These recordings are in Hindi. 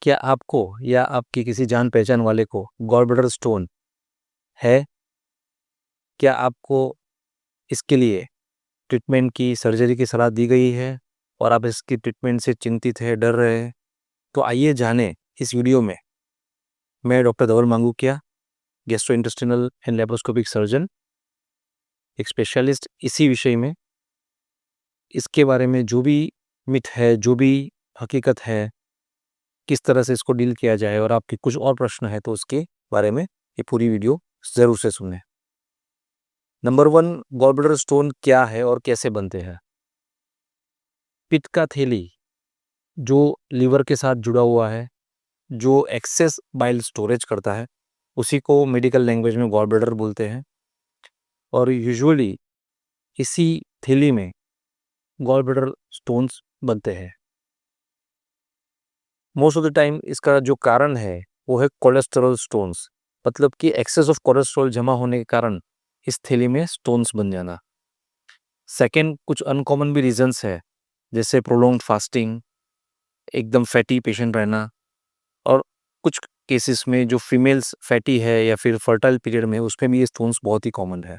क्या आपको या आपकी किसी जान पहचान वाले को गॉल ब्लैडर स्टोन है? क्या आपको इसके लिए ट्रीटमेंट की, सर्जरी की सलाह दी गई है और आप इसकी ट्रीटमेंट से चिंतित हैं, डर रहे हैं? तो आइए जानें इस वीडियो में। मैं doctor Dhaval Mangukiya, gastrointestinal and laparoscopic surgeon, एक स्पेशलिस्ट इसी विषय में। इसके बारे में जो भी मिथ है, जो भी हकीकत है, किस तरह से इसको डील किया जाए और आपके कुछ और प्रश्न है तो उसके बारे में ये पूरी वीडियो ज़रूर से सुनें। नंबर 1, गॉल ब्लैडर स्टोन क्या है और कैसे बनते हैं? पित्त का थैली जो लीवर के साथ जुड़ा हुआ है, जो एक्सेस बाइल स्टोरेज करता है, उसी को मेडिकल लैंग्वेज में गॉल ब्लैडर बोलते हैं। और यूजुअली इसी थैली में गॉल ब्लैडर स्टोन्स बनते हैं। मोस्ट ऑफ द टाइम इसका जो कारण है वो है कोलेस्टेरॉल स्टोन्स, मतलब कि एक्सेस ऑफ कोलेस्ट्रॉल जमा होने के कारण इस थैली में स्टोन्स बन जाना। सेकेंड, कुछ अनकॉमन भी रीजंस है, जैसे प्रोलॉन्ग्ड फास्टिंग, एकदम फैटी पेशेंट रहना, और कुछ केसेस में जो फीमेल्स फैटी है या फिर फर्टाइल पीरियड में उसमें भी ये स्टोन्स बहुत ही कॉमन है।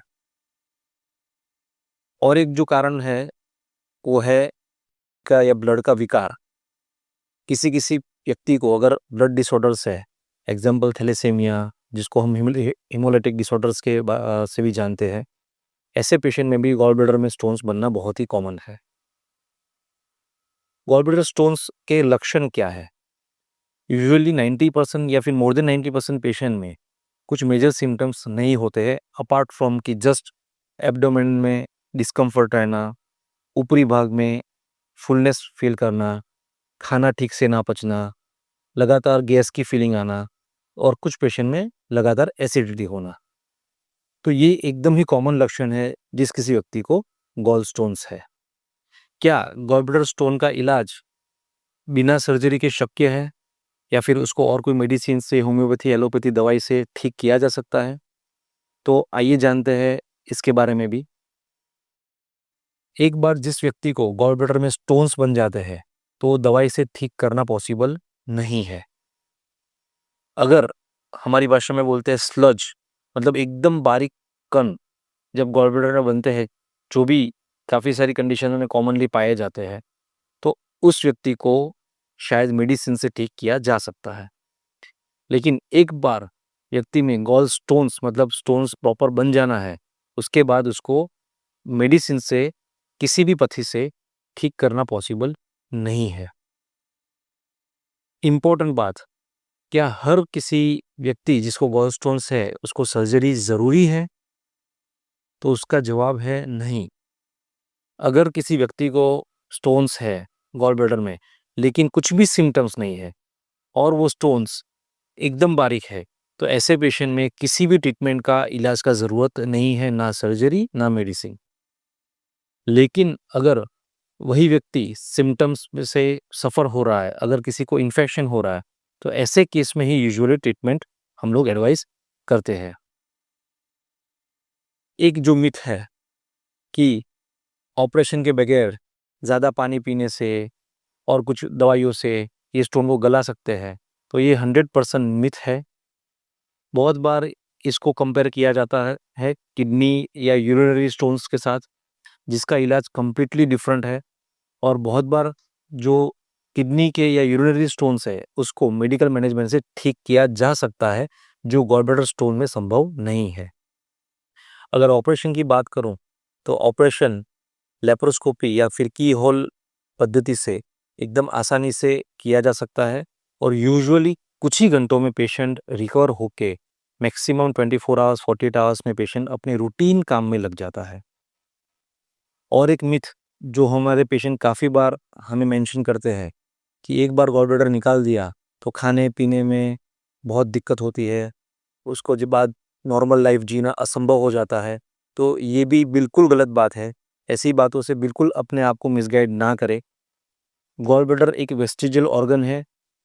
और एक जो कारण है वो है का या ब्लड का विकार। किसी किसी व्यक्ति को अगर ब्लड डिसऑर्डर्स है, एग्जाम्पल थैलेसेमिया, जिसको हम हीमोलाइटिक डिसऑर्डर्स के से भी जानते हैं, ऐसे पेशेंट में भी गॉल ब्लैडर में स्टोन्स बनना बहुत ही कॉमन है। गॉल ब्लैडर स्टोन्स के लक्षण क्या है? यूजुअली 90% या फिर मोर देन 90% पेशेंट में कुछ मेजर सिम्टम्स नहीं होते हैं, अपार्ट फ्रॉम कि जस्ट एब्डोमेन में डिस्कम्फर्ट रहना, ऊपरी भाग में फुलनेस फील करना, खाना ठीक से ना पचना, लगातार गैस की फीलिंग आना, और कुछ पेशेंट में लगातार एसिडिटी होना। तो ये एकदम ही कॉमन लक्षण है जिस किसी व्यक्ति को गॉल स्टोन्स है। क्या गॉल ब्लैडर स्टोन का इलाज बिना सर्जरी के शक्य है या फिर उसको और कोई मेडिसिन से, होम्योपैथी, एलोपैथी दवाई से ठीक किया जा सकता है? तो आइए जानते हैं इसके बारे में भी। एक बार जिस व्यक्ति को गॉल ब्लैडर में स्टोन्स बन जाते हैं तो दवाई से ठीक करना पॉसिबल नहीं है। अगर हमारी भाषा में बोलते हैं स्लज, मतलब एकदम बारीक कण जब गॉल ब्लैडर में बनते हैं, जो भी काफ़ी सारी कंडीशनों में कॉमनली पाए जाते हैं, तो उस व्यक्ति को शायद मेडिसिन से ठीक किया जा सकता है। लेकिन एक बार व्यक्ति में गॉल स्टोन्स, मतलब स्टोन्स प्रॉपर बन जाना है, उसके बाद उसको मेडिसिन से, किसी भी पद्धति से ठीक करना पॉसिबल नहीं है। इम्पोर्टेंट बात, क्या हर किसी व्यक्ति जिसको गॉल स्टोन्स है उसको सर्जरी ज़रूरी है? तो उसका जवाब है नहीं। अगर किसी व्यक्ति को स्टोन्स है गॉल ब्लैडर में लेकिन कुछ भी सिम्टम्स नहीं है और वो स्टोन्स एकदम बारीक है, तो ऐसे पेशेंट में किसी भी ट्रीटमेंट का, इलाज का ज़रूरत नहीं है, ना सर्जरी ना मेडिसिन। लेकिन अगर वही व्यक्ति सिम्टम्स में से सफ़र हो रहा है, अगर किसी को इन्फेक्शन हो रहा है, तो ऐसे केस में ही यूजुअली ट्रीटमेंट हम लोग एडवाइस करते हैं। एक जो मिथ है कि ऑपरेशन के बगैर ज़्यादा पानी पीने से और कुछ दवाइयों से ये स्टोन को गला सकते हैं, तो ये 100% मिथ है। बहुत बार इसको कंपेयर किया जाता है किडनी या यूरिनरी स्टोन्स के साथ, जिसका इलाज कंप्लीटली डिफरेंट है। और बहुत बार जो किडनी के या यूरिनरी स्टोन्स है उसको मेडिकल मैनेजमेंट से ठीक किया जा सकता है, जो गॉल ब्लैडर स्टोन में संभव नहीं है। अगर ऑपरेशन की बात करूं तो ऑपरेशन लेप्रोस्कोपी या फिर की होल पद्धति से एकदम आसानी से किया जा सकता है और यूजुअली कुछ ही घंटों में पेशेंट रिकवर होके मैक्सिमम 24 आवर्स, 48 आवर्स में पेशेंट अपने रूटीन काम में लग जाता है। और एक मिथ जो हमारे पेशेंट काफ़ी बार हमें मेंशन करते हैं कि एक बार गॉल ब्लैडर निकाल दिया तो खाने पीने में बहुत दिक्कत होती है, उसको जब बाद नॉर्मल लाइफ जीना असंभव हो जाता है। तो ये भी बिल्कुल गलत बात है। ऐसी बातों से बिल्कुल अपने आप को मिसगाइड ना करें। गॉल ब्लैडर एक वेस्टिजियल ऑर्गन है।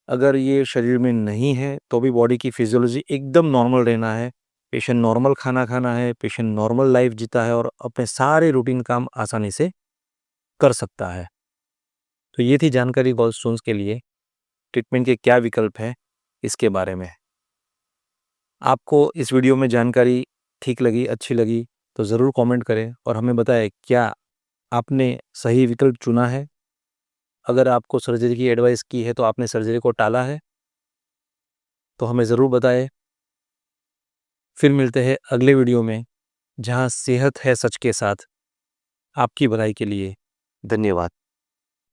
अगर ये शरीर में नहीं है तो भी बॉडी की फिजियोलॉजी एकदम नॉर्मल रहना है, पेशेंट नॉर्मल खाना खाना है, पेशेंट नॉर्मल लाइफ जीता है और अपने सारे रूटीन काम आसानी से कर सकता है। तो ये थी जानकारी गॉल स्टोन्स के लिए। ट्रीटमेंट के क्या विकल्प हैं इसके बारे में। आपको इस वीडियो में जानकारी ठीक लगी, अच्छी लगी तो ज़रूर कमेंट करें और हमें बताएं क्या आपने सही विकल्प चुना है। अगर आपको सर्जरी की एडवाइस की है तो आपने सर्जरी को टाला है तो हमें ज़रूर बताएं। फिर मिलते हैं अगले वीडियो में, जहां सेहत है सच के साथ। आपकी भलाई के लिए धन्यवाद।